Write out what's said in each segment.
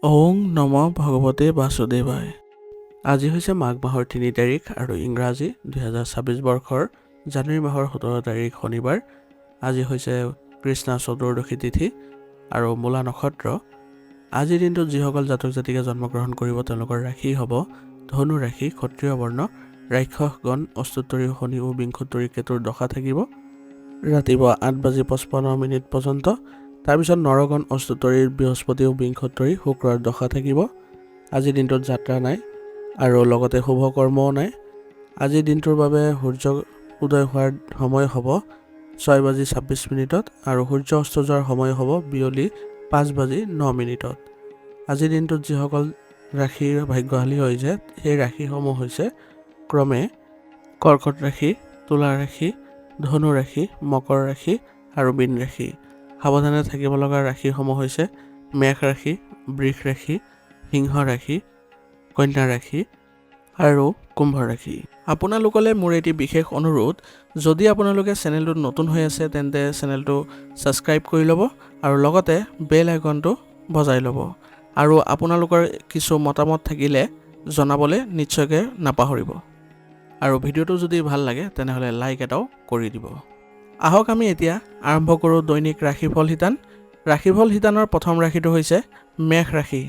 ওং নম ভগৱতে বাসুদেৱায়। আজি হৈছে মাঘ মাহৰ ৩ তাৰিখ আৰু ইংৰাজী ২০২৬ বৰ্ষৰ জানুৱাৰী মাহৰ ১৭ তাৰিখ শনিবাৰ। আজি হৈছে কৃষ্ণ চতুৰ্দশী তিথি আৰু মূলা নক্ষত্ৰ। আজিৰ দিনটোত যিসকল জাতক জাতিকে জন্মগ্ৰহণ কৰিব তেওঁলোকৰ ৰাশি হ'ব ধনু ৰাশি, ক্ষত্ৰিয় বৰ্ণ, ৰাক্ষসগণ, অষ্টোত্তৰী শনি ও বিংশোত্তৰী কেতুৰ দশা থাকিব ৰাতিপুৱা ৮:৫৫ পৰ্যন্ত। তাৰপিছত নৰগণ, অষ্টোত্তৰীৰ বৃহস্পতি ও বিংশোত্তৰী শুক্ৰৰ দশা থাকিব। আজিৰ দিনটোত যাত্ৰা নাই আৰু লগতে শুভ কৰ্মও নাই। আজিৰ দিনটোৰ বাবে সূৰ্য উদয় হোৱাৰ সময় হ'ব ৬:২৬ আৰু সূৰ্য অস্ত যোৱাৰ সময় হ'ব বিয়লি ৫:০৯। আজিৰ দিনটোত যিসকল ৰাশিৰ ভাগ্যশালী হৈছে সেই ৰাশিসমূহ হৈছে ক্ৰমে কৰ্কট ৰাশি, তুলা ৰাশি, ধনু ৰাশি, মকৰ ৰাশি আৰু মীন ৰাশি। সাৱধানে থাকিব লগা ৰাশিসমূহ হৈছে মেষ ৰাশি, বৃষ ৰাশি, সিংহ ৰাশি, কন্যা ৰাশি আৰু কুম্ভ ৰাশি। আপোনালোকলৈ মোৰ এটি বিশেষ অনুৰোধ, যদি আপোনালোকে চেনেলটোত নতুন হৈ আছে তেন্তে চেনেলটো ছাবস্ক্ৰাইব কৰি ল'ব আৰু লগতে বেল আইকনটো বজাই ল'ব। আৰু আপোনালোকৰ কিছু মতামত থাকিলে জনাবলৈ নিশ্চয়কৈ নাপাহৰিব। আৰু ভিডিঅ'টো যদি ভাল লাগে তেনেহ'লে লাইক এটাও কৰি দিব। আহক আমি এতিয়া আৰম্ভ কৰোঁ দৈনিক ৰাশিফল শিতান। ৰাশিফল শিতানৰ প্ৰথম ৰাশিটো হৈছে মেষ ৰাশি।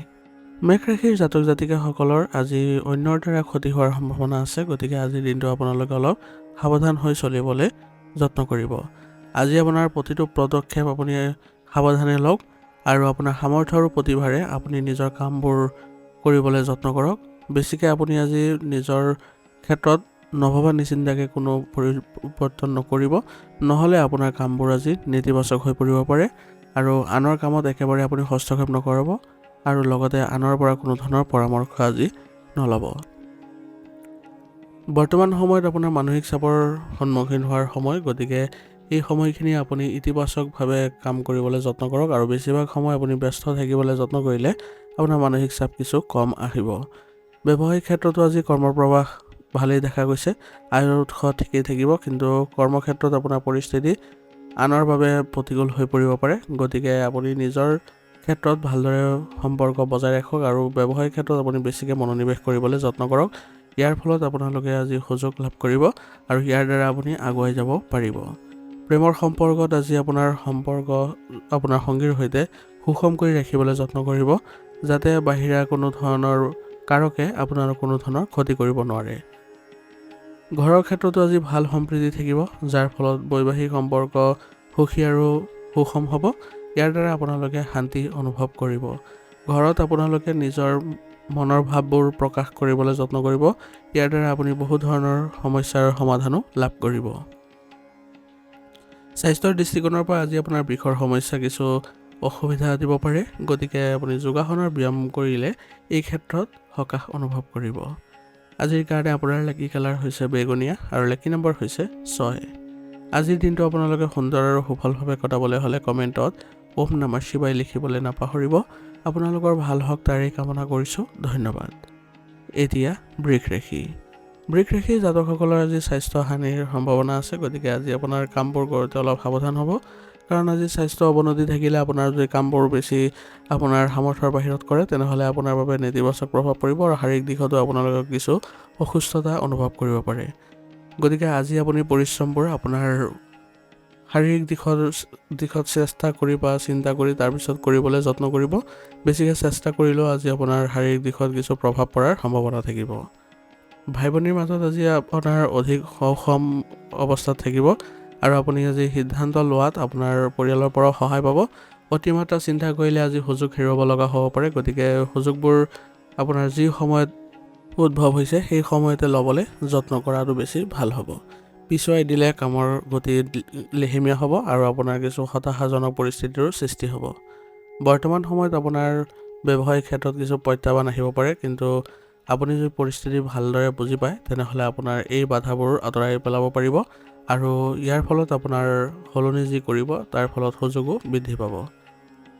মেষ ৰাশিৰ জাতক জাতিকাসকলৰ আজি অন্যৰ দ্বাৰা ক্ষতি হোৱাৰ সম্ভাৱনা আছে, গতিকে আজিৰ দিনটো আপোনালোকে অলপ সাৱধান হৈ চলিবলৈ যত্ন কৰিব। আজি আপোনাৰ প্ৰতিটো পদক্ষেপ আপুনি সাৱধানে লওক আৰু আপোনাৰ সামৰ্থ্য আৰু প্ৰতিভাৰে আপুনি নিজৰ কামবোৰ কৰিবলৈ যত্ন কৰক। বেছিকৈ আপুনি আজি নিজৰ ক্ষেত্ৰত নভবা নিচিন্তাকৈ কোনো পৰিৱৰ্তন নকৰিব, নহ'লে আপোনাৰ কামবোৰ আজি নেতিবাচক হৈ পৰিব পাৰে আৰু আনৰ কামত একেবাৰে আপুনি হস্তক্ষেপ নকৰাব আৰু লগতে আনৰ পৰা কোনো ধৰণৰ পৰামৰ্শ আজি নল'ব। বৰ্তমান সময়ত আপোনাৰ মানসিক চাপৰ সন্মুখীন হোৱাৰ সময়, গতিকে এই সময়খিনি আপুনি ইতিবাচকভাৱে কাম কৰিবলৈ যত্ন কৰক আৰু বেছিভাগ সময় আপুনি ব্যস্ত থাকিবলৈ যত্ন কৰিলে আপোনাৰ মানসিক চাপ কিছু কম আহিব। ব্যৱসায়িক ক্ষেত্ৰতো আজি কৰ্মৰ প্ৰৱাহ ভালেই দেখা গৈছে, আয়ৰ উৎস ঠিকেই থাকিব, কিন্তু কৰ্মক্ষেত্ৰত আপোনাৰ পৰিস্থিতি আনৰ বাবে প্ৰতিকূল হৈ পৰিব পাৰে, গতিকে আপুনি নিজৰ ক্ষেত্ৰত ভালদৰে সম্পৰ্ক বজাই ৰাখক আৰু ব্যৱসায়িক ক্ষেত্ৰত আপুনি বেছিকৈ মনোনিৱেশ কৰিবলৈ যত্ন কৰক। ইয়াৰ ফলত আপোনালোকে আজি সুযোগ লাভ কৰিব আৰু ইয়াৰ দ্বাৰা আপুনি আগুৱাই যাব পাৰিব। প্ৰেমৰ সম্পৰ্কত আজি আপোনাৰ সম্পৰ্ক আপোনাৰ সংগীৰ সৈতে সুষম কৰি ৰাখিবলৈ যত্ন কৰিব, যাতে বাহিৰা কোনো ধৰণৰ কাৰকে আপোনাৰ কোনো ধৰণৰ ক্ষতি কৰিব নোৱাৰে। ঘৰৰ ক্ষেত্ৰতো আজি ভাল সম্প্ৰীতি থাকিব, যাৰ ফলত বৈবাহিক সম্পৰ্ক সুখী আৰু সুষম হ'ব। ইয়াৰ দ্বাৰা আপোনালোকে শান্তি অনুভৱ কৰিব। ঘৰত আপোনালোকে নিজৰ মনৰ ভাৱবোৰ প্ৰকাশ কৰিবলৈ যত্ন কৰিব। ইয়াৰ দ্বাৰা আপুনি বহু ধৰণৰ সমস্যাৰ সমাধানো লাভ কৰিব। স্বাস্থ্যৰ দৃষ্টিকোণৰ পৰা আজি আপোনাৰ বিষৰ সমস্যা কিছু অসুবিধা দিব পাৰে, গতিকে আপুনি যোগাসনৰ ব্যায়াম কৰিলে এই ক্ষেত্ৰত সকাহ অনুভৱ কৰিব। আজিৰ কাৰণে আপোনাৰ লাকি কালাৰ হৈছে বেঙুনীয়া আৰু লাকি নম্বৰ হৈছে 6। আজিৰ দিনটো আপোনালোকে সুন্দৰ আৰু সুফলভাৱে কটাবলৈ হ'লে কমেণ্টত ওম নমঃ শিৱায় লিখিবলৈ নাপাহৰিব। আপোনালোকৰ ভাল হওক তাৰেই কামনা কৰিছোঁ। ধন্যবাদ। এতিয়া বৃষ ৰাশি। বৃষ ৰাশিৰ জাতকসকলৰ আজি স্বাস্থ্য হানিৰ সম্ভাৱনা আছে, গতিকে আজি আপোনাৰ কামবোৰ কৰোঁতে অলপ সাৱধান হ'ব, কাৰণ আজি স্বাস্থ্য অৱনতি থাকিলে আপোনাৰ যদি কামবোৰ বেছি আপোনাৰ সামৰ্থ্যৰ বাহিৰত কৰে তেনেহ'লে আপোনাৰ বাবে নেতিবাচক প্ৰভাৱ পৰিব আৰু শাৰীৰিক দিশতো আপোনালোকে কিছু অসুস্থতা অনুভৱ কৰিব পাৰে। গতিকে আজি আপুনি পৰিশ্ৰমবোৰ আপোনাৰ শাৰীৰিক দিশত চেষ্টা কৰি বা চিন্তা কৰি তাৰপিছত কৰিবলৈ যত্ন কৰিব। বেছিকৈ চেষ্টা কৰিলেও আজি আপোনাৰ শাৰীৰিক দিশত কিছু প্ৰভাৱ পৰাৰ সম্ভাৱনা থাকিব। ভাই ভনীৰ মাজত আজি আপোনাৰ অধিক সক্ষম অৱস্থাত থাকিব আৰু আপুনি আজি সিদ্ধান্ত লোৱাত আপোনাৰ পৰিয়ালৰ পৰাও সহায় পাব। অতিমাত্ৰা চিন্তা কৰিলে আজি সুযোগ হেৰুৱাব লগা হ'ব পাৰে, গতিকে সুযোগবোৰ আপোনাৰ যি সময়ত উদ্ভৱ হৈছে সেই সময়তে ল'বলৈ যত্ন কৰাটো বেছি ভাল হ'ব। পিছুৱাই দিলে কামৰ গতি লেহেমীয়া হ'ব আৰু আপোনাৰ কিছু হতাশাজনক পৰিস্থিতিৰো সৃষ্টি হ'ব। বৰ্তমান সময়ত আপোনাৰ ব্যৱসায়িক ক্ষেত্ৰত কিছু প্ৰত্যাহ্বান আহিব পাৰে, কিন্তু আপুনি যদি পৰিস্থিতি ভালদৰে বুজি পায় তেনেহ'লে আপোনাৰ এই বাধাবোৰ আঁতৰাই পেলাব পাৰিব আৰু ইয়াৰ ফলত আপোনাৰ সলনি যি কৰিব তাৰ ফলত সুযোগো বৃদ্ধি পাব।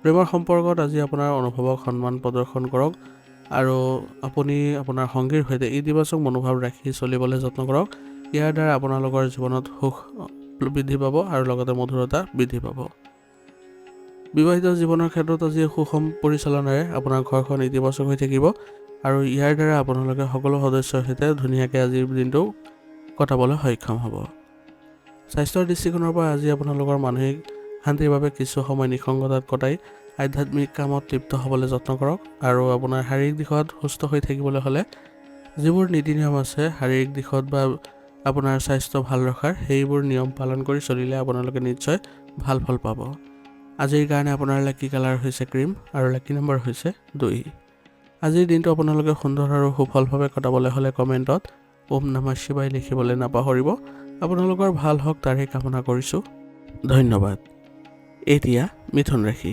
প্ৰেমৰ সম্পৰ্কত আজি আপোনাৰ অনুভৱক সন্মান প্ৰদৰ্শন কৰক আৰু আপুনি আপোনাৰ সংগীৰ সৈতে ইতিবাচক মনোভাৱ ৰাখি চলিবলৈ যত্ন কৰক। ইয়াৰ দ্বাৰা আপোনালোকৰ জীৱনত সুখ বৃদ্ধি পাব আৰু লগতে মধুৰতা বৃদ্ধি পাব। বিবাহিত জীৱনৰ ক্ষেত্ৰত আজি সুষম পৰিচালনাৰে আপোনাৰ ঘৰখন ইতিবাচক হৈ থাকিব আৰু ইয়াৰ দ্বাৰা আপোনালোকে সকলো সদস্যৰ সৈতে ধুনীয়াকৈ আজিৰ দিনটো কটাবলৈ সক্ষম হ'ব। স্বাস্থ্যৰ দৃষ্টিকোণৰ পৰা আজি আপোনালোকৰ মানসিক শান্তিৰ বাবে কিছু সময় নিসংগতাত কটাই আধ্যাত্মিক কামত লিপ্ত হ'বলৈ যত্ন কৰক আৰু আপোনাৰ শাৰীৰিক দিশত সুস্থ হৈ থাকিবলৈ হ'লে যিবোৰ নীতি নিয়ম আছে শাৰীৰিক দিশত বা আপোনাৰ স্বাস্থ্য ভাল ৰখাৰ সেইবোৰ নিয়ম পালন কৰি চলিলে আপোনালোকে নিশ্চয় ভাল ফল পাব। আজিৰ কাৰণে আপোনাৰ লাকি কালাৰ হৈছে ক্ৰীম আৰু লাকি নম্বৰ হৈছে 2। আজিৰ দিনটো আপোনালোকে সুন্দৰ আৰু সুফলভাৱে কটাবলৈ হ'লে কমেণ্টত ওম নমঃ শিৱায় লিখিবলৈ নাপাহৰিব। আপোনালোকৰ ভাল হওক তাৰে কামনা কৰিছোঁ। ধন্যবাদ। এতিয়া মিথুন ৰাশি।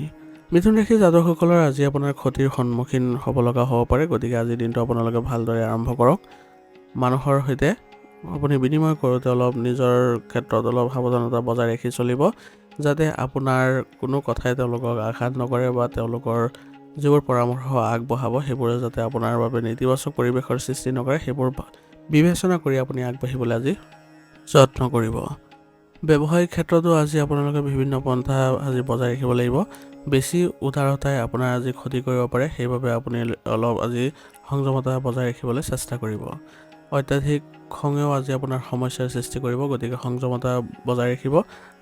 মিথুন ৰাশি জাতকসকলৰ আজি আপোনাৰ ক্ষতিৰ সন্মুখীন হ'ব লগা হ'ব পাৰে, গতিকে আজিৰ দিনটো আপোনালোকে ভালদৰে আৰম্ভ কৰক। মানুহৰ সৈতে আপুনি বিনিময় কৰোঁতে অলপ নিজৰ ক্ষেত্ৰত অলপ সাৱধানতা বজাই ৰাখি চলিব, যাতে আপোনাৰ কোনো কথাই তেওঁলোকক আঘাত নকৰে বা তেওঁলোকৰ যিবোৰ পৰামৰ্শ আগবঢ়াব সেইবোৰে যাতে আপোনাৰ বাবে নেতিবাচক পৰিৱেশৰ সৃষ্টি নকৰে, সেইবোৰ বিবেচনা কৰি আপুনি আগবাঢ়িবলৈ আজি যত্ন কৰিব। ব্যৱসায়িক ক্ষেত্ৰতো আজি আপোনালোকে বিভিন্ন পন্থা আজি বজাই ৰাখিব লাগিব। বেছি উদাৰতাই আপোনাৰ আজি ক্ষতি কৰিব পাৰে, সেইবাবে আপুনি অলপ আজি সংযমতা বজাই ৰাখিবলৈ চেষ্টা কৰিব। অত্যাধিক খঙেও আজি আপোনাৰ সমস্যাৰ সৃষ্টি কৰিব, গতিকে সংযমতা বজাই ৰাখিব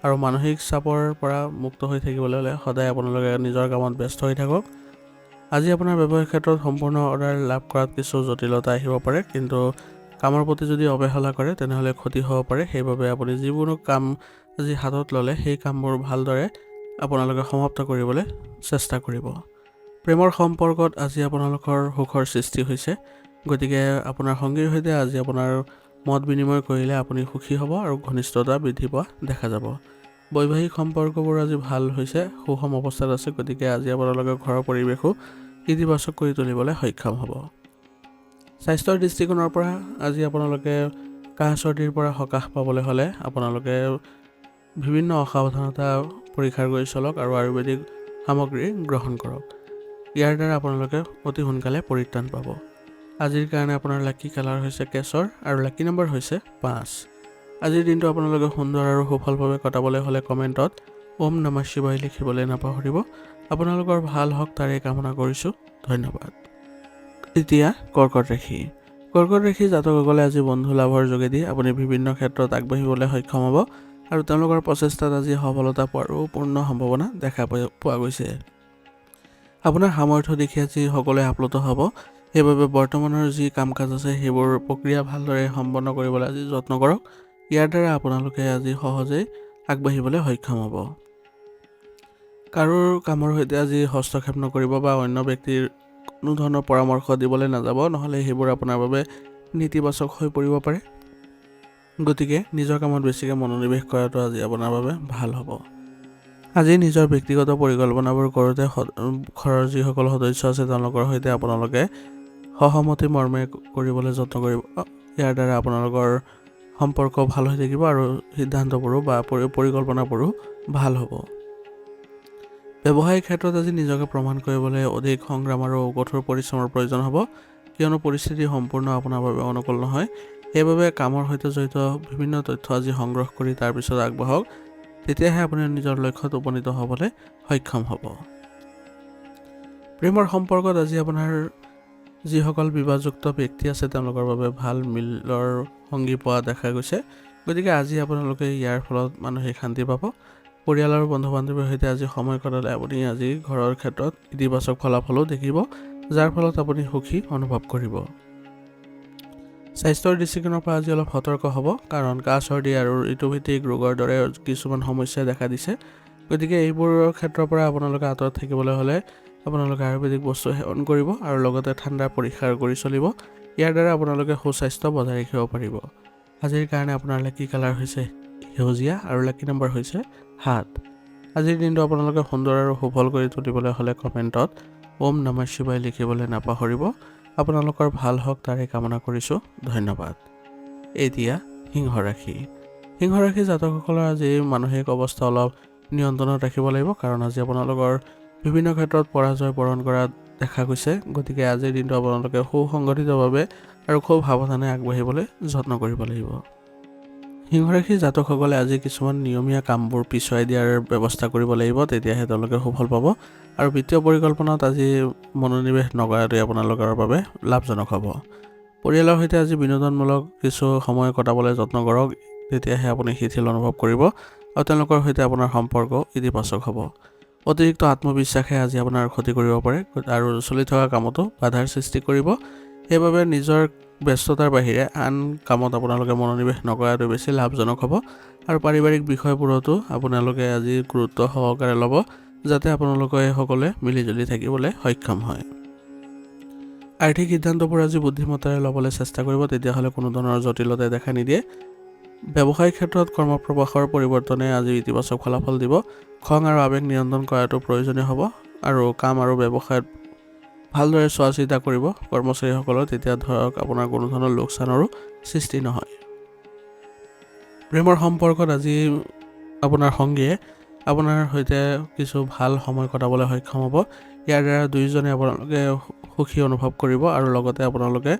আৰু মানসিক চাপৰ পৰা মুক্ত হৈ থাকিবলৈ হ'লে সদায় আপোনালোকে নিজৰ কামত ব্যস্ত হৈ থাকক। আজি আপোনাৰ ব্যৱসায়িক ক্ষেত্ৰত সম্পূৰ্ণ অৰ্ডাৰ লাভ কৰাত কিছু জটিলতা আহিব পাৰে, কিন্তু কামৰ প্ৰতি যদি অৱহেলা কৰে তেনেহ'লে ক্ষতি হ'ব পাৰে। সেইবাবে আপুনি যিকোনো কাম আজি হাতত ল'লে সেই কামবোৰ ভালদৰে আপোনালোকে সমাপ্ত কৰিবলৈ চেষ্টা কৰিব। প্ৰেমৰ সম্পৰ্কত আজি আপোনালোকৰ সুখৰ সৃষ্টি হৈছে, গতিকে আপোনাৰ সংগীৰ সৈতে আজি আপোনাৰ মত বিনিময় কৰিলে আপুনি সুখী হ'ব আৰু ঘনিষ্ঠতা বৃদ্ধি পোৱা দেখা যাব। বৈবাহিক সম্পৰ্কবোৰ আজি ভাল হৈছে, সুষম অৱস্থাত আছে, গতিকে আজি আপোনালোকে ঘৰৰ পৰিৱেশো ইতিবাচক কৰি তুলিবলৈ সক্ষম হ'ব। স্বাস্থ্যৰ দৃষ্টিকোণৰ পৰা আজি আপোনালোকে কাহ চৰ্দিৰ পৰা সকাহ পাবলৈ হ'লে আপোনালোকে বিভিন্ন অসাৱধানতা পৰীক্ষা কৰি চলক আৰু আয়ুৰ্বেদিক সামগ্ৰী গ্ৰহণ কৰক। ইয়াৰ দ্বাৰা আপোনালোকে অতি সোনকালে পৰিত্ৰাণ পাব। আজিৰ কাৰণে আপোনাৰ লাকি কালাৰ হৈছে কেশৰ আৰু লাকি নম্বৰ হৈছে 5। আজিৰ দিনটো আপোনালোকে সুন্দৰ আৰু সুফলভাৱে কটাবলৈ হ'লে কমেণ্টত ওম নমঃ শিৱায় লিখিবলৈ নাপাহৰিব। আপোনালোকৰ ভাল হওক তাৰে কামনা কৰিছোঁ। ধন্যবাদ। এতিয়া কৰ্কট ৰাশি। কৰ্কট ৰাশি জাতকসকলে আজি বন্ধু লাভৰ যোগেদি আপুনি বিভিন্ন ক্ষেত্ৰত আগবাঢ়িবলৈ সক্ষম হ'ব আৰু তেওঁলোকৰ প্ৰচেষ্টাত আজি সফলতা পোৱাৰো পূৰ্ণ সম্ভাৱনা দেখা পোৱা গৈছে। আপোনাৰ সামৰ্থ্য দেখি আজি সকলোৱে আপ্লুত হ'ব, সেইবাবে বৰ্তমানৰ যি কাম কাজ আছে সেইবোৰ প্ৰক্ৰিয়া ভালদৰে সম্পন্ন কৰিবলৈ আজি যত্ন কৰক। ইয়াৰ দ্বাৰা আপোনালোকে আজি সহজেই আগবাঢ়িবলৈ সক্ষম হ'ব। কাৰোৰ কামৰ সৈতে আজি হস্তক্ষেপ নকৰিব বা অন্য ব্যক্তিৰ কোনো ধৰণৰ পৰামৰ্শ দিবলৈ নাযাব, নহ'লে সেইবোৰ আপোনাৰ বাবে নেতিবাচক হৈ পৰিব পাৰে। গতিকে নিজৰ কামত বেছিকৈ মনোনিৱেশ কৰাটো আজি আপোনাৰ বাবে ভাল হ'ব। আজি নিজৰ ব্যক্তিগত পৰিকল্পনাবোৰ কৰোঁতে ঘৰৰ যিসকল সদস্য আছে তেওঁলোকৰ সৈতে আপোনালোকে সহমতি মৰ্মে কৰিবলৈ যত্ন কৰিব। ইয়াৰ দ্বাৰা আপোনালোকৰ সম্পৰ্ক ভাল হৈ থাকিব আৰু সিদ্ধান্তবোৰো বা পৰিকল্পনাবোৰো ভাল হ'ব। ব্যৱসায়িক ক্ষেত্ৰত আজি নিজকে প্ৰমাণ কৰিবলৈ অধিক সংগ্ৰাম আৰু কঠোৰ পৰিশ্ৰমৰ প্ৰয়োজন হ'ব, কিয়নো পৰিস্থিতি সম্পূৰ্ণ আপোনাৰ বাবে অনুকূল নহয়। সেইবাবে কামৰ সৈতে জড়িত বিভিন্ন তথ্য আজি সংগ্ৰহ কৰি তাৰপিছত আগবাঢ়ক, তেতিয়াহে আপুনি নিজৰ লক্ষ্যত উপনীত হ'বলৈ সক্ষম হ'ব। প্ৰেমৰ সম্পৰ্কত আজি আপোনাৰ যিসকল বিবাহযুক্ত ব্যক্তি আছে তেওঁলোকৰ বাবে ভাল মিলৰ সংগী পোৱা দেখা গৈছে, গতিকে আজি আপোনালোকে ইয়াৰ ফলত মানসিক শান্তি পাব। পৰিয়াল আৰু বন্ধু বান্ধৱীৰ সৈতে আজি সময় কটালে আপুনি আজি ঘৰৰ ক্ষেত্ৰত ইতিবাচক ফলাফলো দেখিব, যাৰ ফলত আপুনি সুখী অনুভৱ কৰিব। স্বাস্থ্যৰ দৃষ্টিকোণৰ পৰা আজি অলপ সতৰ্ক হ'ব, কাৰণ কাহ চৰ্দি আৰু ঋতুভিত্তিক ৰোগৰ দৰে কিছুমান সমস্যাই দেখা দিছে। গতিকে এইবোৰৰ ক্ষেত্ৰৰ পৰা আপোনালোকে আঁতৰত থাকিবলৈ হ'লে আপোনালোকে আয়ুৰ্বেদিক বস্তু সেৱন কৰিব আৰু লগতে ঠাণ্ডা পৰিষ্কাৰ কৰি চলিব। ইয়াৰ দ্বাৰা আপোনালোকে সুস্বাস্থ্য বজাই ৰাখিব পাৰিব। আজিৰ কাৰণে আপোনাৰ লাকি কালাৰ হৈছে সেউজীয়া আৰু লাকি নম্বৰ হৈছে 7। আজিৰ দিনটো আপোনালোকে সুন্দৰ আৰু সুফল কৰি তুলিবলৈ হ'লে কমেণ্টত ওম নমঃ শিৱায় লিখিবলৈ নাপাহৰিব। আপোনালোকৰ ভাল হওক তাৰে কামনা কৰিছোঁ। ধন্যবাদ। এতিয়া সিংহ ৰাশি। সিংহ ৰাশি জাতকসকলৰ আজি মানসিক অৱস্থা অলপ নিয়ন্ত্ৰণত ৰাখিব লাগিব, কাৰণ আজি আপোনালোকৰ বিভিন্ন ক্ষেত্ৰত পৰাজয় বৰণ কৰা দেখা গৈছে। গতিকে আজিৰ দিনটো আপোনালোকে সুসংগঠিতভাৱে আৰু খুব সাৱধানে আগবাঢ়িবলৈ যত্ন কৰিব লাগিব। সিংহ ৰাশিৰ জাতকসকলে আজি কিছুমান নিয়মীয়া কামবোৰ পিছুৱাই দিয়াৰ ব্যৱস্থা কৰিব লাগিব, তেতিয়াহে তেওঁলোকে সুফল পাব। আৰু বিত্তীয় পৰিকল্পনাত আজি মনোনিৱেশ নকৰাটোৱে আপোনালোকৰ বাবে লাভজনক হ'ব। পৰিয়ালৰ সৈতে আজি বিনোদনমূলক কিছু সময় কটাবলৈ যত্ন কৰক, তেতিয়াহে আপুনি শিথিল অনুভৱ কৰিব আৰু তেওঁলোকৰ সৈতে আপোনাৰ সম্পৰ্ক ইতিবাচক হ'ব। অতিৰিক্ত আত্মবিশ্বাসে আজি আপোনাৰ ক্ষতি কৰিব পাৰে আৰু চলি থকা কামতো বাধাৰ সৃষ্টি কৰিব। সেইবাবে নিজৰ ব্যস্ততাৰ বাহিৰে আন কামত আপোনালোকে মনোনিৱেশ নকৰাটো বেছি লাভজনক হ'ব। আৰু পাৰিবাৰিক বিষয়বোৰতো আপোনালোকে আজি গুৰুত্ব সহকাৰে ল'ব, যাতে আপোনালোকে সকলোৱে মিলিজুলি থাকিবলৈ সক্ষম হয়। আৰ্থিক সিদ্ধান্তবোৰ আজি বুদ্ধিমত্তাৰে ল'বলৈ চেষ্টা কৰিব, তেতিয়াহ'লে কোনো ধৰণৰ জটিলতাই দেখা নিদিয়ে। ব্যৱসায়িক ক্ষেত্ৰত কৰ্মপ্ৰবাসৰ পৰিৱৰ্তনে আজি ইতিবাচক ফলাফল দিব। খং আৰু আৱেগ নিয়ন্ত্ৰণ কৰাটো প্ৰয়োজনীয় হ'ব আৰু কাম আৰু ব্যৱসায়ত ভালদৰে চোৱা চিতা কৰিব কৰ্মচাৰীসকলৰ, তেতিয়া ধৰক আপোনাৰ কোনো ধৰণৰ লোকচানৰো সৃষ্টি নহয়। প্ৰেমৰ সম্পৰ্কত আজি আপোনাৰ সংগীয়ে আপোনাৰ সৈতে কিছু ভাল সময় কটাবলৈ সক্ষম হ'ব। ইয়াৰ দ্বাৰা দুয়োজনে আপোনালোকে সুখী অনুভৱ কৰিব আৰু লগতে আপোনালোকে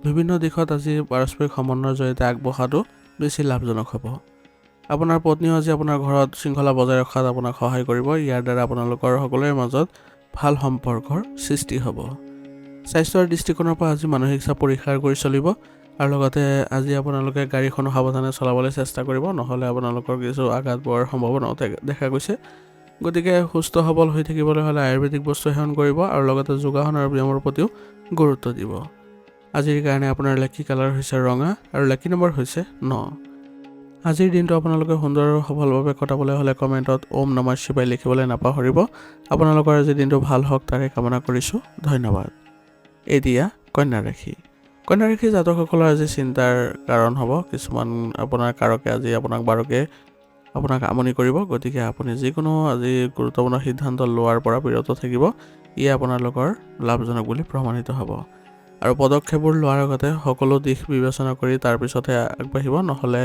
বিভিন্ন দিশত আজি পাৰস্পৰিক সমন্বয়ৰ জৰিয়তে আগবঢ়াটো বেছি লাভজনক হ'ব। আপোনাৰ পত্নীও আজি আপোনাৰ ঘৰত শৃংখলা বজাই ৰখাত আপোনাক সহায় কৰিব। ইয়াৰ দ্বাৰা আপোনালোকৰ সকলোৰে মাজত ভাল সম্পৰ্কৰ সৃষ্টি হ'ব। স্বাস্থ্যৰ দৃষ্টিকোণৰ পৰা আজি মানসিক চাপ পৰিহাৰ কৰি চলিব আৰু লগতে আজি আপোনালোকে গাড়ীখনো সাৱধানে চলাবলৈ চেষ্টা কৰিব, নহ'লে আপোনালোকৰ কিছু আঘাত পোৱাৰ সম্ভাৱনাও দেখা গৈছে। গতিকে সুস্থ সবল হৈ থাকিবলৈ হ'লে আয়ুৰ্বেদিক বস্তু সেৱন কৰিব আৰু লগতে যোগাসন আৰু ব্যায়ামৰ প্ৰতিও গুৰুত্ব দিব। আজিৰ কাৰণে আপোনাৰ লাকি কালাৰ হৈছে ৰঙা আৰু লাকি নম্বৰ হৈছে 9। আজিৰ দিনটো আপোনালোকে সুন্দৰ আৰু সফলভাৱে কটাবলৈ হ'লে কমেণ্টত ওম নমঃ শিৱায় লিখিবলৈ নাপাহৰিব। আপোনালোকৰ আজিৰ দিনটো ভাল হওক তাৰে কামনা কৰিছোঁ। ধন্যবাদ। এতিয়া কন্যা ৰাশি। কন্যা ৰাশিৰ জাতকসকলৰ আজি চিন্তাৰ কাৰণ হ'ব। কিছুমান আপোনাৰ কাৰকে আজি আপোনাক আমনি কৰিব, গতিকে আপুনি যিকোনো আজি গুৰুত্বপূৰ্ণ সিদ্ধান্ত লোৱাৰ পৰা বিৰত থাকিব। ই আপোনালোকৰ লাভজনক বুলি প্ৰমাণিত হ'ব। আৰু পদক্ষেপবোৰ লোৱাৰ আগতে সকলো দিশ বিবেচনা কৰি তাৰপিছতহে আগবাঢ়িব, নহ'লে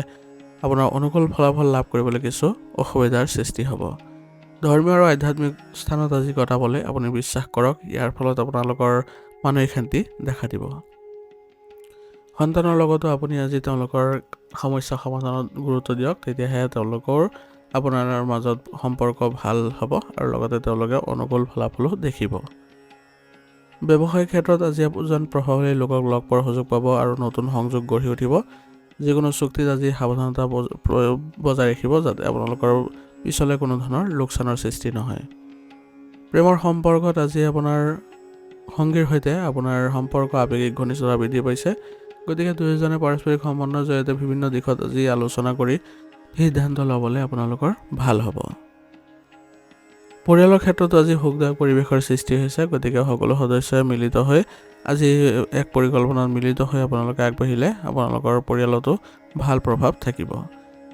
আপোনাৰ অনুকূল ফলাফল লাভ কৰিবলৈ কিছু অসুবিধাৰ সৃষ্টি হ'ব। ধৰ্মীয় আৰু আধ্যাত্মিক স্থানত আজি কটাবলৈ আপুনি বিশ্বাস কৰক, ইয়াৰ ফলত আপোনালোকৰ মানসিক শান্তি দেখা দিব। সন্তানৰ লগতো আপুনি আজি তেওঁলোকৰ সমস্যা সমাধানত গুৰুত্ব দিয়ক, তেতিয়াহে তেওঁলোকৰ আপোনাৰ মাজত সম্পৰ্ক ভাল হ'ব আৰু লগতে তেওঁলোকে অনুকূল ফলাফলো দেখিব। ব্যৱসায়িক ক্ষেত্ৰত আজি এজন প্ৰভাৱশালী লোকক লগ পোৱাৰ সুযোগ পাব আৰু নতুন সংযোগ গঢ়ি উঠিব। যিকোনো চুক্তিত আজি সাৱধানতা বজাই ৰাখিব, যাতে আপোনালোকৰ পিছলৈ কোনো ধৰণৰ লোকচানৰ সৃষ্টি নহয়। প্ৰেমৰ সম্পৰ্কত আজি আপোনাৰ সংগীৰ সৈতে আপোনাৰ সম্পৰ্ক আৱেগিক ঘনিষ্ঠতা বৃদ্ধি পাইছে, গতিকে দুয়োজনে পাৰস্পৰিক সমন্বয়ৰ জৰিয়তে বিভিন্ন দিশত আজি আলোচনা কৰি সিদ্ধান্ত ল'বলৈ আপোনালোকৰ ভাল হ'ব। পৰিয়ালৰ ক্ষেত্ৰতো আজি সুখদায়ক পৰিৱেশৰ সৃষ্টি হৈছে, গতিকে সকলো সদস্যই মিলিত হৈ আজি এক পৰিকল্পনাত মিলিত হৈ আপোনালোকে আগবাঢ়িলে আপোনালোকৰ পৰিয়ালতো ভাল প্ৰভাৱ থাকিব।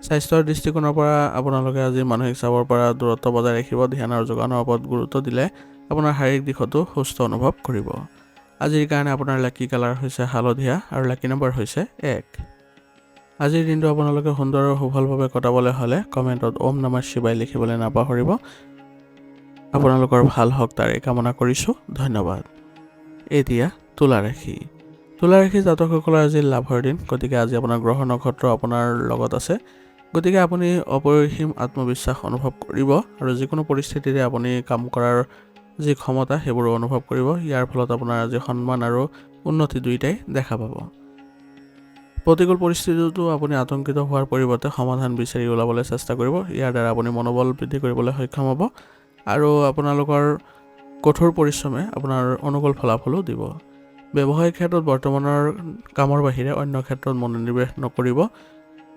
স্বাস্থ্যৰ দৃষ্টিকোণৰ পৰা আপোনালোকে আজি মানসিক চাপৰ পৰা দূৰত্ব বজাই ৰাখিব। ধ্যান আৰু যোগাসনৰ ওপৰত গুৰুত্ব দিলে আপোনাৰ শাৰীৰিক দিশতো সুস্থ অনুভৱ কৰিব। আজিৰ কাৰণে আপোনাৰ লাকি কালাৰ হৈছে হালধীয়া আৰু লাকি নম্বৰ হৈছে 1। আজিৰ দিনটো আপোনালোকে সুন্দৰ আৰু সুফলভাৱে কটাবলৈ হ'লে কমেণ্টত ওম নমঃ শিৱায় লিখিবলৈ নাপাহৰিব। আপোনালোকৰ ভাল হওক তাৰে কামনা কৰিছোঁ। ধন্যবাদ। এতিয়া তুলা ৰাশি। তুলা ৰাশি জাতকসকলৰ আজি লাভৰ দিন, গতিকে আজি আপোনাৰ গ্ৰহ নক্ষত্ৰ আপোনাৰ লগত আছে, গতিকে আপুনি অপৰিসীম আত্মবিশ্বাস অনুভৱ কৰিব আৰু যিকোনো পৰিস্থিতিৰে আপুনি কাম কৰাৰ যি ক্ষমতা সেইবোৰো অনুভৱ কৰিব। ইয়াৰ ফলত আপোনাৰ আজি সন্মান আৰু উন্নতি দুয়োটাই দেখা পাব। প্ৰতিকূল পৰিস্থিতিতো আপুনি আতংকিত হোৱাৰ পৰিৱৰ্তে সমাধান বিচাৰি ওলাবলৈ চেষ্টা কৰিব। ইয়াৰ দ্বাৰা আপুনি মনোবল বৃদ্ধি কৰিবলৈ সক্ষম হ'ব আৰু আপোনালোকৰ কঠোৰ পৰিশ্ৰমে আপোনাৰ অনুকূল ফলাফলো দিব। ব্যৱসায়িক ক্ষেত্ৰত বৰ্তমানৰ কামৰ বাহিৰে অন্য ক্ষেত্ৰত মনোনিৱেশ নকৰিব,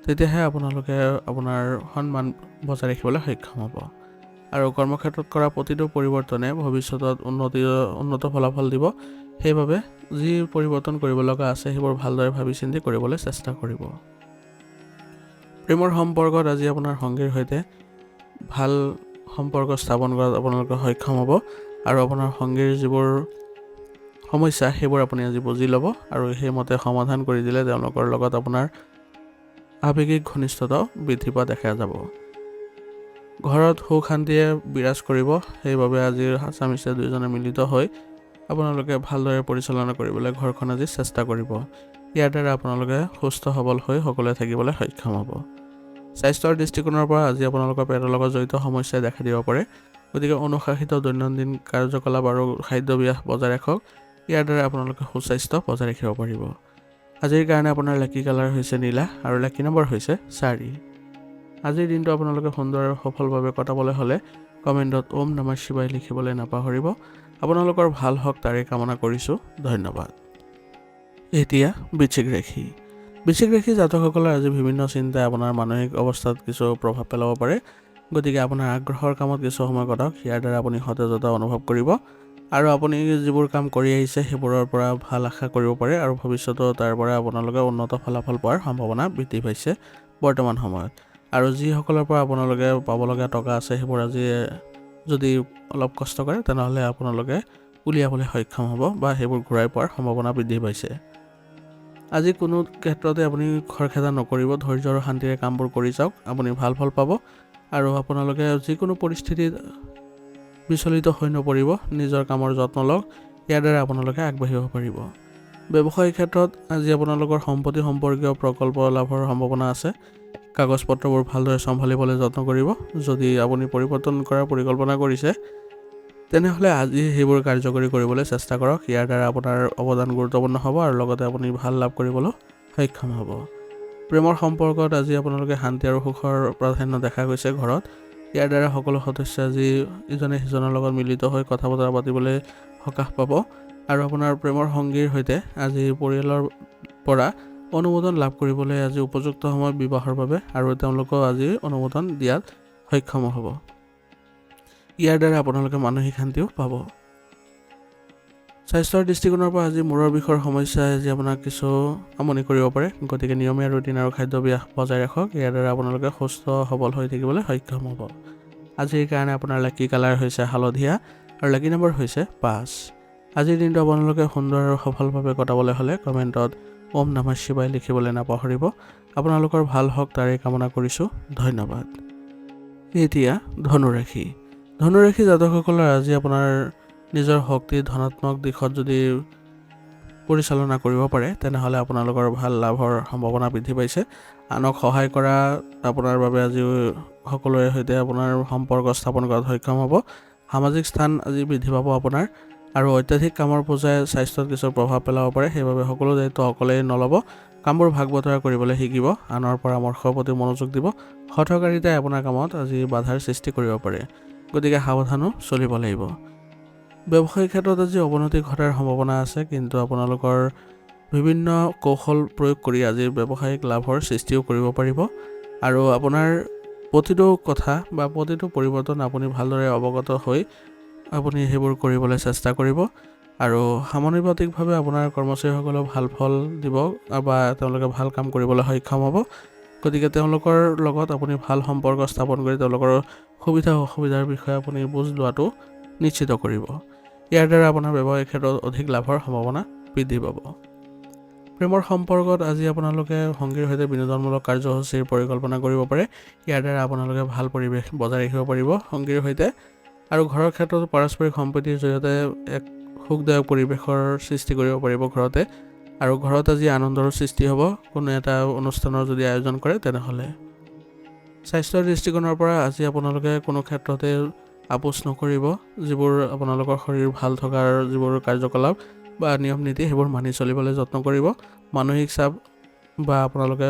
তেতিয়াহে আপোনালোকে আপোনাৰ সন্মান বজাই ৰাখিবলৈ সক্ষম হ'ব। আৰু কৰ্মক্ষেত্ৰত কৰা প্ৰতিটো পৰিৱৰ্তনে ভৱিষ্যতত উন্নত ফলাফল দিব। সেইবাবে যি পৰিৱৰ্তন কৰিব লগা আছে সেইবোৰ ভালদৰে ভাবি চিন্তি কৰিবলৈ চেষ্টা কৰিব। প্ৰেমৰ সম্পৰ্কত আজি আপোনাৰ সংগীৰ সৈতে ভাল সম্পৰ্ক স্থাপন কৰাত আপোনালোকে সক্ষম হ'ব আৰু আপোনাৰ সংগীৰ যিবোৰ সমস্যা সেইবোৰ আপুনি আজি বুজি ল'ব আৰু সেইমতে সমাধান কৰি দিলে তেওঁলোকৰ লগত আপোনাৰ আৱেগিক ঘনিষ্ঠতাও বৃদ্ধি পোৱা দেখা যাব। ঘৰত সুখ শান্তিয়ে বিৰাজ কৰিব, সেইবাবে আজি স্বামী দুয়োজনে মিলিত হৈ আপোনালোকে ভালদৰে পৰিচালনা কৰিবলৈ ঘৰখন আজি চেষ্টা কৰিব। ইয়াৰ দ্বাৰা আপোনালোকে সুস্থ সবল হৈ সকলোৱে থাকিবলৈ সক্ষম হ'ব। স্বাস্থ্যৰ দৃষ্টিকোণৰ পৰা আজি আপোনালোকৰ পেটৰ লগত জড়িত সমস্যাই দেখা দিব পাৰে, গতিকে অনুশাসিত দৈনন্দিন কাৰ্যকলাপ আৰু খাদ্যাভ্যাস বজাই ৰাখক। ইয়াৰ দ্বাৰা আপোনালোকে সুস্বাস্থ্য বজাই ৰাখিব পাৰিব। আজিৰ কাৰণে আপোনাৰ লাকি কালাৰ হৈছে নীলা আৰু লাকি নম্বৰ হৈছে 4। আজিৰ দিনটো আপোনালোকে সুন্দৰ আৰু সফলভাৱে কটাবলৈ হ'লে কমেণ্টত ওম নমঃ শিৱায় লিখিবলৈ নাপাহৰিব। আপোনালোকৰ ভাল হওক তাৰে কামনা কৰিছোঁ। ধন্যবাদ। এতিয়া বৃশ্চিক ৰাশি। বৃশ্চিক ৰাশি জাতকসকলৰ আজি বিভিন্ন চিন্তাই আপোনাৰ মানসিক অৱস্থাত কিছু প্ৰভাৱ পেলাব পাৰে, গতিকে আপোনাৰ আগ্ৰহৰ কামত কিছু সময় কটাওক। ইয়াৰ দ্বাৰা আপুনি সতেজতা অনুভৱ কৰিব আৰু আপুনি যিবোৰ কাম কৰি আহিছে সেইবোৰৰ পৰা ভাল আশা কৰিব পাৰে আৰু ভৱিষ্যতেও তাৰ পৰা আপোনালোকে উন্নত ফলাফল পোৱাৰ সম্ভাৱনা বৃদ্ধি পাইছে বৰ্তমান সময়ত। আৰু যিসকলৰ পৰা আপোনালোকে পাবলগীয়া টকা আছে সেইবোৰ আজি যদি অলপ কষ্ট কৰে তেনেহ'লে আপোনালোকে উলিয়াবলৈ সক্ষম হ'ব বা সেইবোৰ ঘূৰাই পোৱাৰ সম্ভাৱনা বৃদ্ধি পাইছে। আজি কোনো ক্ষেত্ৰতে আপুনি খৰখেদা নকৰিব, ধৈৰ্য আৰু শান্তিৰে কামবোৰ কৰি যাওক, আপুনি ভাল ফল পাব। আৰু আপোনালোকে যিকোনো পৰিস্থিতিত বিচলিত হৈ নপৰিব, নিজৰ কামৰ যত্ন লওক। ইয়াৰ দ্বাৰা আপোনালোকে আগবাঢ়িব পাৰিব। ব্যৱসায়িক ক্ষেত্ৰত আজি আপোনালোকৰ সম্পত্তি সম্পৰ্কীয় প্ৰকল্প লাভৰ সম্ভাৱনা আছে। কাগজ পত্ৰবোৰ ভালদৰে চম্ভালিবলৈ যত্ন কৰিব। যদি আপুনি পৰিৱৰ্তন কৰাৰ পৰিকল্পনা কৰিছে তেনেহ'লে আজি সেইবোৰ কাৰ্যকৰী কৰিবলৈ চেষ্টা কৰক। ইয়াৰ দ্বাৰা আপোনাৰ অৱদান গুৰুত্বপূৰ্ণ হ'ব আৰু লগতে আপুনি ভাল লাভ কৰিবলৈ সক্ষম হ'ব। প্ৰেমৰ সম্পৰ্কত আজি আপোনালোকে শান্তি আৰু সুখৰ প্ৰাধান্য দেখা গৈছে ঘৰত। ইয়াৰ দ্বাৰা সকলো সদস্য আজি ইজনে সিজনৰ লগত মিলিত হৈ কথা বতৰা পাতিবলৈ সকাহ পাব আৰু আপোনাৰ প্ৰেমৰ সংগীৰ সৈতে আজি পৰিয়ালৰ পৰা অনুমোদন লাভ কৰিবলৈ আজি উপযুক্ত সময় বিবাহৰ বাবে আৰু তেওঁলোকেও আজি অনুমোদন দিয়াত সক্ষম হ'ব। ইয়াৰ দ্বাৰা আপোনালোকে মানসিক শান্তিও পাব। স্বাস্থ্যৰ দৃষ্টিকোণৰ পৰা আজি মূৰৰ বিষৰ সমস্যাই আজি আপোনাক কিছু আমনি কৰিব পাৰে, গতিকে নিয়মীয়া ৰুটিন আৰু খাদ্যাভ্যাস বজাই ৰাখক। ইয়াৰ দ্বাৰা আপোনালোকে সুস্থ সবল হৈ থাকিবলৈ সক্ষম হ'ব। আজিৰ কাৰণে আপোনাৰ লাকি কালাৰ হৈছে হালধীয়া আৰু লাকি নম্বৰ হৈছে 5। আজিৰ দিনটো আপোনালোকে সুন্দৰ আৰু সফলভাৱে কটাবলৈ হ'লে কমেণ্টত ওম নমঃ শিৱায় লিখিবলৈ নাপাহৰিব। আপোনালোকৰ ভাল হওক তাৰে কামনা কৰিছোঁ। ধন্যবাদ। এতিয়া ধনুৰাশি। ধনুৰাশি জাতকসকলৰ আজি আপোনাৰ নিজৰ শক্তি ধনাত্মক দিশত যদি পৰিচালনা কৰিব পাৰে তেনেহ'লে আপোনালোকৰ ভাল লাভৰ সম্ভাৱনা বৃদ্ধি পাইছে। আনক সহায় কৰা আপোনাৰ বাবে আজি সকলোৰে সৈতে আপোনাৰ সম্পৰ্ক স্থাপন কৰাত সক্ষম হ'ব। সামাজিক স্থান আজি বৃদ্ধি পাব আপোনাৰ আৰু অত্যাধিক কামৰ বোজাই স্বাস্থ্যত কিছু প্ৰভাৱ পেলাব পাৰে। সেইবাবে সকলো দায়িত্ব অকলেই নল'ব, কামবোৰ ভাগ বতৰা কৰিবলৈ শিকিব। আনৰ পৰামৰ্শৰ প্ৰতি মনোযোগ দিব। হঠকাৰিতাই আপোনাৰ কামত আজি বাধাৰ সৃষ্টি কৰিব পাৰে, গতিকে সাৱধানো চলিব লাগিব। ব্যৱসায়িক ক্ষেত্ৰত আজি অৱনতি ঘটাৰ সম্ভাৱনা আছে, কিন্তু আপোনালোকৰ বিভিন্ন কৌশল প্ৰয়োগ কৰি আজি ব্যৱসায়িক লাভৰ সৃষ্টিও কৰিব পাৰিব আৰু আপোনাৰ প্ৰতিটো কথা বা প্ৰতিটো পৰিৱৰ্তন আপুনি ভালদৰে অৱগত হৈ আপুনি সেইবোৰ কৰিবলৈ চেষ্টা কৰিব আৰু সামগ্ৰিকভাৱে আপোনাৰ কৰ্মচাৰীসকলেও ভাল ফল দিব বা তেওঁলোকে ভাল কাম কৰিবলৈ সক্ষম হ'ব। গতিকে তেওঁলোকৰ লগত আপুনি ভাল সম্পৰ্ক স্থাপন কৰি তেওঁলোকৰ সুবিধা অসুবিধাৰ বিষয়ে আপুনি বুজ লোৱাটো নিশ্চিত কৰিব। ইয়াৰ দ্বাৰা আপোনাৰ ব্যৱসায়িক ক্ষেত্ৰত অধিক লাভৰ সম্ভাৱনা বৃদ্ধি পাব। প্ৰেমৰ সম্পৰ্কত আজি আপোনালোকে সংগীৰ সৈতে বিনোদনমূলক কাৰ্যসূচীৰ পৰিকল্পনা কৰিব পাৰে। ইয়াৰ দ্বাৰা আপোনালোকে ভাল পৰিৱেশ বজাই ৰাখিব পাৰিব সংগীৰ সৈতে আৰু ঘৰৰ ক্ষেত্ৰত পাৰস্পৰিক সম্প্ৰীতিৰ জৰিয়তে এক সুখদায়ক পৰিৱেশৰ সৃষ্টি কৰিব পাৰিব ঘৰতে আৰু ঘৰত আজি আনন্দৰ সৃষ্টি হ'ব কোনো এটা অনুষ্ঠানৰ যদি আয়োজন কৰে তেনেহ'লে। স্বাস্থ্যৰ দৃষ্টিকোণৰ পৰা আজি আপোনালোকে কোনো ক্ষেত্ৰতে আপোচ নকৰিব। যিবোৰ আপোনালোকৰ শৰীৰ ভাল থকাৰ যিবোৰ কাৰ্যকলাপ বা নিয়ম নীতি সেইবোৰ মানি চলিবলৈ যত্ন কৰিব। মানসিক চাপ বা আপোনালোকে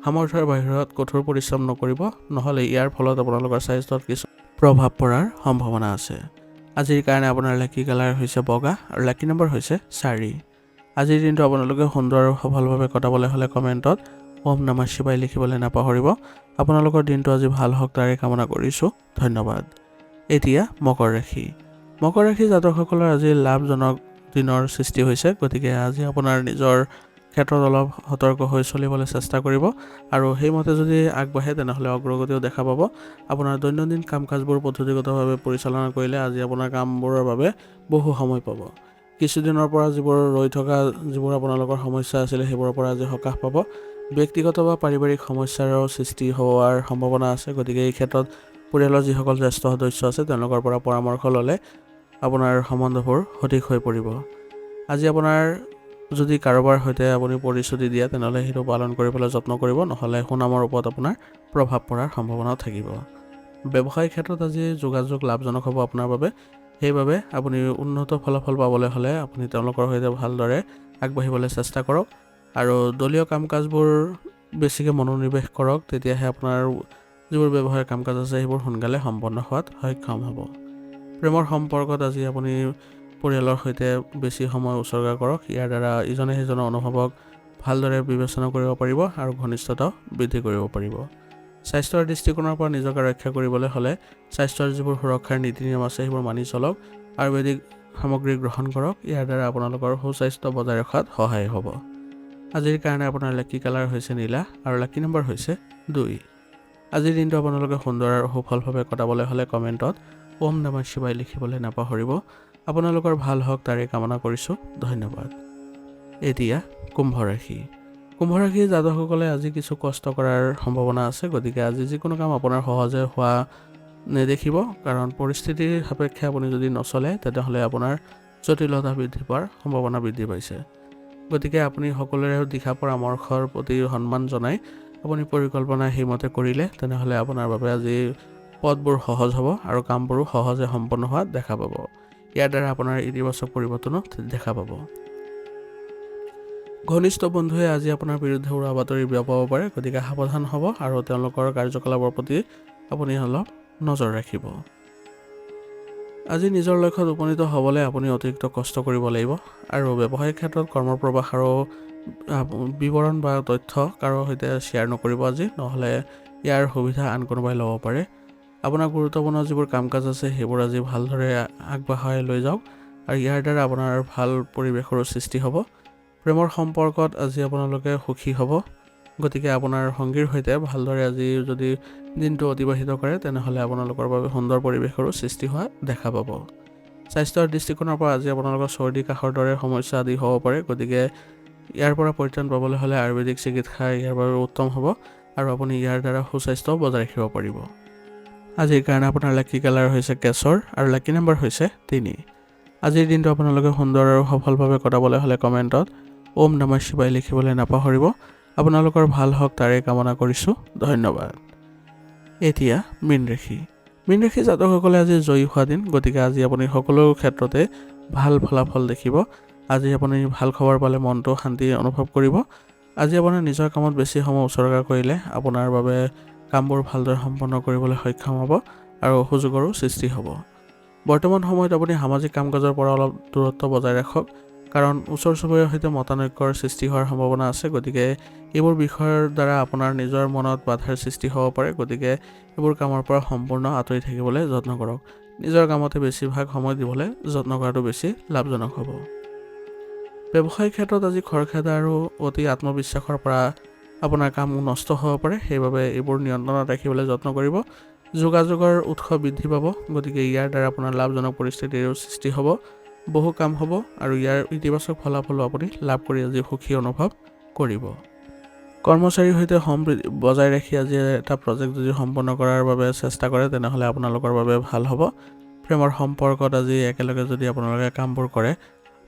সামৰ্থ্যৰ বাহিৰত কঠোৰ পৰিশ্ৰম নকৰিব, নহ'লে ইয়াৰ ফলত আপোনালোকৰ স্বাস্থ্যত কিছু প্ৰভাৱ পৰাৰ সম্ভাৱনা আছে। আজিৰ কাৰণে আপোনাৰ লাকি কালাৰ হৈছে বগা আৰু লাকি নম্বৰ হৈছে 4। আজিৰ দিনটো আপোনালোকে সুন্দৰ আৰু সফলভাৱে কটাবলৈ হ'লে কমেণ্টত ওম নমঃ শিৱায় লিখিবলৈ নাপাহৰিব। আপোনালোকৰ দিনটো আজি ভাল হওক তাৰে কামনা কৰিছোঁ। ধন্যবাদ। এতিয়া মকৰ ৰাশি। মকৰ ৰাশি জাতকসকলৰ আজি লাভজনক দিনৰ সৃষ্টি হৈছে, গতিকে আজি আপোনাৰ নিজৰ ক্ষেত্ৰত অলপ সতৰ্ক হৈ চলিবলৈ চেষ্টা কৰিব আৰু সেইমতে যদি আগবাঢ়ে তেনেহ'লে অগ্ৰগতিও দেখা পাব। আপোনাৰ দৈনন্দিন কাম কাজবোৰ পদ্ধতিগতভাৱে পৰিচালনা কৰিলে আজি আপোনাৰ কামবোৰৰ বাবে বহু সময় পাব। কিছুদিনৰ পৰা যিবোৰ ৰৈ থকা যিবোৰ আপোনালোকৰ সমস্যা আছিলে সেইবোৰৰ পৰা আজি সকাহ পাব। ব্যক্তিগত বা পাৰিবাৰিক সমস্যাৰো সৃষ্টি হোৱাৰ সম্ভাৱনা আছে, গতিকে এই ক্ষেত্ৰত পৰিয়ালৰ যিসকল জ্যেষ্ঠ সদস্য আছে তেওঁলোকৰ পৰা পৰামৰ্শ ল'লে আপোনাৰ সম্বন্ধবোৰ সঠিক হৈ পৰিব। আজি আপোনাৰ যদি কাৰোবাৰ সৈতে আপুনি প্ৰতিশ্ৰুতি দিয়ে তেনেহ'লে সেইটো পালন কৰিবলৈ যত্ন কৰিব, নহ'লে সুনামৰ ওপৰত আপোনাৰ প্ৰভাৱ পৰাৰ সম্ভাৱনাও থাকিব। ব্যৱসায়িক ক্ষেত্ৰত আজি যোগাযোগ লাভজনক হ'ব আপোনাৰ বাবে। সেইবাবে আপুনি উন্নত ফলাফল পাবলৈ হ'লে আপুনি তেওঁলোকৰ সৈতে ভালদৰে আগবাঢ়িবলৈ চেষ্টা কৰক আৰু দলীয় কাম কাজবোৰ বেছিকৈ মনোনিৱেশ কৰক, তেতিয়াহে আপোনাৰ যিবোৰ ব্যৱসায়িক কাম কাজ আছে সেইবোৰ সোনকালে সম্পন্ন হোৱাত সক্ষম হ'ব। প্ৰেমৰ সম্পৰ্কত আজি আপুনি পৰিয়ালৰ সৈতে বেছি সময় উচৰ্গা কৰক। ইয়াৰ দ্বাৰা ইজনে সিজনৰ অনুভৱক ভালদৰে বিবেচনা কৰিব পাৰিব আৰু ঘনিষ্ঠতাও বৃদ্ধি কৰিব পাৰিব। স্বাস্থ্যৰ দৃষ্টিকোণৰ পৰা নিজকে ৰক্ষা কৰিবলৈ হ'লে স্বাস্থ্যৰ যিবোৰ সুৰক্ষাৰ নীতি নিয়ম আছে সেইবোৰ মানি চলক, আয়ুৰ্বেদিক সামগ্ৰী গ্ৰহণ কৰক। ইয়াৰ দ্বাৰা আপোনালোকৰ সুস্বাস্থ্য বজাই ৰখাত সহায় হ'ব। আজিৰ কাৰণে আপোনাৰ লাকি কালাৰ হৈছে নীলা আৰু লাকি নম্বৰ হৈছে 2। আজিৰ দিনটো আপোনালোকে সুন্দৰ আৰু সুফলভাৱে কটাবলৈ হ'লে কমেণ্টত ওম নমঃ শিৱায় লিখিবলৈ নাপাহৰিব। আপোনালোকৰ ভাল হওক তাৰে কামনা কৰিছোঁ। ধন্যবাদ। এতিয়া কুম্ভ ৰাশি। কুম্ভ ৰাশিৰ জাতকসকলে আজি কিছু কষ্ট কৰাৰ সম্ভাৱনা আছে, গতিকে আজি যিকোনো কাম আপোনাৰ সহজে হোৱা নেদেখিব, কাৰণ পৰিস্থিতিৰ সাপেক্ষে আপুনি যদি নচলে তেতিয়াহ'লে আপোনাৰ জটিলতা বৃদ্ধি পোৱাৰ সম্ভাৱনা বৃদ্ধি পাইছে। গতিকে আপুনি সকলোৰে দিহা পৰামৰ্শৰ প্ৰতি সন্মান জনাই আপুনি পৰিকল্পনা সেইমতে কৰিলে তেনেহ'লে আপোনাৰ বাবে আজি পথবোৰ সহজ হ'ব আৰু কামবোৰো সহজে সম্পন্ন হোৱা দেখা পাব। ইয়াৰ দ্বাৰা আপোনাৰ ইতিবাচক পৰিৱৰ্তনো দেখা পাব। ঘনিষ্ঠ বন্ধুৱে আজি আপোনাৰ বিৰুদ্ধে উৰা বাতৰি বিয়পাব পাৰে, গতিকে সাৱধান হ'ব আৰু তেওঁলোকৰ কাৰ্যকলাপৰ প্ৰতি আপুনি অলপ নজৰ ৰাখিব। আজি নিজৰ লক্ষ্যত উপনীত হ'বলৈ আপুনি অতিৰিক্ত কষ্ট কৰিব লাগিব আৰু ব্যৱসায়িক ক্ষেত্ৰত কৰ্মৰ প্ৰৱাহ আৰু বিৱৰণ বা তথ্য কাৰো সৈতে শ্বেয়াৰ নকৰিব আজি, নহ'লে ইয়াৰ সুবিধা আন কোনোবাই ল'ব পাৰে। আপোনাৰ গুৰুত্বপূৰ্ণ যিবোৰ কাম কাজ আছে সেইবোৰ আজি ভালদৰে আগবঢ়াই লৈ যাওক আৰু ইয়াৰ দ্বাৰা আপোনাৰ ভাল পৰিৱেশৰো সৃষ্টি হ'ব। প্ৰেমৰ সম্পৰ্কত আজি আপোনালোকে সুখী হ'ব, গতিকে আপোনাৰ সংগীৰ সৈতে ভালদৰে আজি যদি দিনটো অতিবাহিত কৰে তেনেহ'লে আপোনালোকৰ বাবে সুন্দৰ পৰিৱেশৰো সৃষ্টি হোৱা দেখা পাব। স্বাস্থ্যৰ দৃষ্টিকোণৰ পৰা আজি আপোনালোকৰ চৰ্দি কাহৰ দৰে সমস্যা আদি হ'ব পাৰে, গতিকে ইয়াৰ পৰা পৰিত্ৰাণ পাবলৈ হ'লে আয়ুৰ্বেদিক চিকিৎসা ইয়াৰ বাবে উত্তম হ'ব আৰু আপুনি ইয়াৰ দ্বাৰা সুস্বাস্থ্য বজাই ৰাখিব পাৰিব। আজিৰ কাৰণে আপোনাৰ লাকি কালাৰ হৈছে কেশৰ আৰু লাকি নম্বৰ হৈছে 3। আজিৰ দিনটো আপোনালোকে সুন্দৰ আৰু সফলভাৱে কটাবলৈ হ'লে কমেণ্টত ওম নমঃ শিৱায় লিখিবলৈ নাপাহৰিব। আপোনালোকৰ ভাল হওক তাৰে কামনা কৰিছোঁ। ধন্যবাদ। এতিয়া মীন ৰাশি। মীন ৰাশি জাতকসকলে আজি জয়ী হোৱা দিন, গতিকে আজি আপুনি সকলো ক্ষেত্ৰতে ভাল ফলাফল দেখিব। আজি আপুনি ভাল খবৰ পালে মনটো শান্তি অনুভৱ কৰিব। আজি আপোনাৰ নিজৰ কামত বেছি সময় উচৰ্গা কৰিলে আপোনাৰ বাবে কামবোৰ ভালদৰে সম্পন্ন কৰিবলৈ সক্ষম হ'ব আৰু সুযোগৰো সৃষ্টি হ'ব। বৰ্তমান সময়ত আপুনি সামাজিক কাম কাজৰ পৰা অলপ দূৰত্ব বজাই ৰাখক, কাৰণ ওচৰ চুবুৰীয়াৰ সৈতে মতানৈক্যৰ সৃষ্টি হোৱাৰ সম্ভাৱনা আছে, গতিকে এইবোৰ বিষয়ৰ দ্বাৰা আপোনাৰ নিজৰ মনত বাধাৰ সৃষ্টি হ'ব পাৰে, গতিকে এইবোৰ কামৰ পৰা সম্পূৰ্ণ আঁতৰি থাকিবলৈ যত্ন কৰক। নিজৰ কামতে বেছিভাগ সময় দিবলৈ যত্ন কৰাটো বেছি লাভজনক হ'ব। ব্যৱসায়িক ক্ষেত্ৰত আজি খৰখেদা আৰু অতি আত্মবিশ্বাসৰ পৰা আপোনাৰ কাম নষ্ট হ'ব পাৰে, সেইবাবে এইবোৰ নিয়ন্ত্ৰণত ৰাখিবলৈ যত্ন কৰিব। যোগাযোগৰ উৎস বৃদ্ধি পাব, গতিকে ইয়াৰ দ্বাৰা আপোনাৰ লাভজনক পৰিস্থিতিৰো সৃষ্টি হ'ব। বহু কাম হ'ব আৰু ইয়াৰ ইতিবাচক ফলাফলো আপুনি লাভ কৰি আজি সুখী অনুভৱ কৰিব। কৰ্মচাৰীৰ সৈতে সম্প্ৰীতি বজাই ৰাখি আজি এটা প্ৰজেক্ট যদি সম্পন্ন কৰাৰ বাবে চেষ্টা কৰে তেনেহ'লে আপোনালোকৰ বাবে ভাল হ'ব। প্ৰেমৰ সম্পৰ্কত আজি একেলগে যদি আপোনালোকে কামবোৰ কৰে,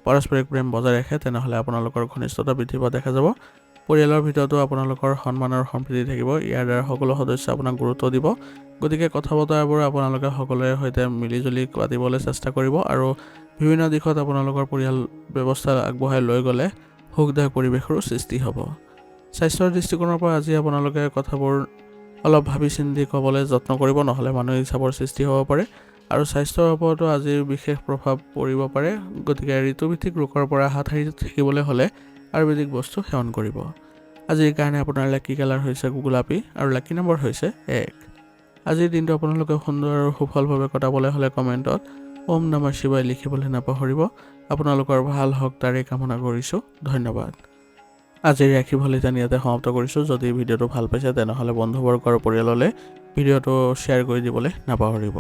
পাৰস্পৰিক প্ৰেম বজাই ৰাখে তেনেহ'লে আপোনালোকৰ ঘনিষ্ঠতা বৃদ্ধি পোৱা দেখা যাব। পৰিয়ালৰ ভিতৰতো আপোনালোকৰ সন্মান আৰু সম্প্ৰীতি থাকিব। ইয়াৰ দ্বাৰা সকলো সদস্যই আপোনাক গুৰুত্ব দিব, গতিকে কথা বতৰাবোৰ আপোনালোকে সকলোৰে সৈতে মিলিজুলি পাতিবলৈ চেষ্টা কৰিব আৰু বিভিন্ন দিশত আপোনালোকৰ পৰিয়াল ব্যৱস্থা আগবঢ়াই লৈ গ'লে সুখদায়ক পৰিৱেশৰো সৃষ্টি হ'ব। স্বাস্থ্যৰ দৃষ্টিকোণৰ পৰা আজি আপোনালোকে কথাবোৰ অলপ ভাবি চিন্তি ক'বলৈ যত্ন কৰিব, নহ'লে মানসিক চাপৰ সৃষ্টি হ'ব পাৰে আৰু স্বাস্থ্যৰ ওপৰতো আজি বিশেষ প্ৰভাৱ পৰিব পাৰে, গতিকে ঋতুভিত্তিক ৰোগৰ পৰা হাত সাৰি থাকিবলৈ হ'লে আয়ুৰ্বেদিক বস্তু সেৱন কৰিব। আজিৰ কাৰণে আপোনাৰ লাকি কালাৰ হৈছে গোলাপী আৰু লাকি নম্বৰ হৈছে 1। আজিৰ দিনটো আপোনালোকে সুন্দৰ আৰু সুফলভাৱে কটাবলৈ হ'লে কমেণ্টত ওম নমঃ শিৱায় লিখিবলৈ নাপাহৰিব। আপোনালোকৰ ভাল হওক তাৰে কামনা কৰিছোঁ। ধন্যবাদ। আজিৰ ৰাশিফল ইয়াতে সমাপ্ত কৰিছোঁ। যদি ভিডিঅ'টো ভাল পাইছে তেনেহ'লে বন্ধুবৰ্গ আৰু পৰিয়াললৈ ভিডিঅ'টো শ্বেয়াৰ কৰি দিবলৈ নাপাহৰিব।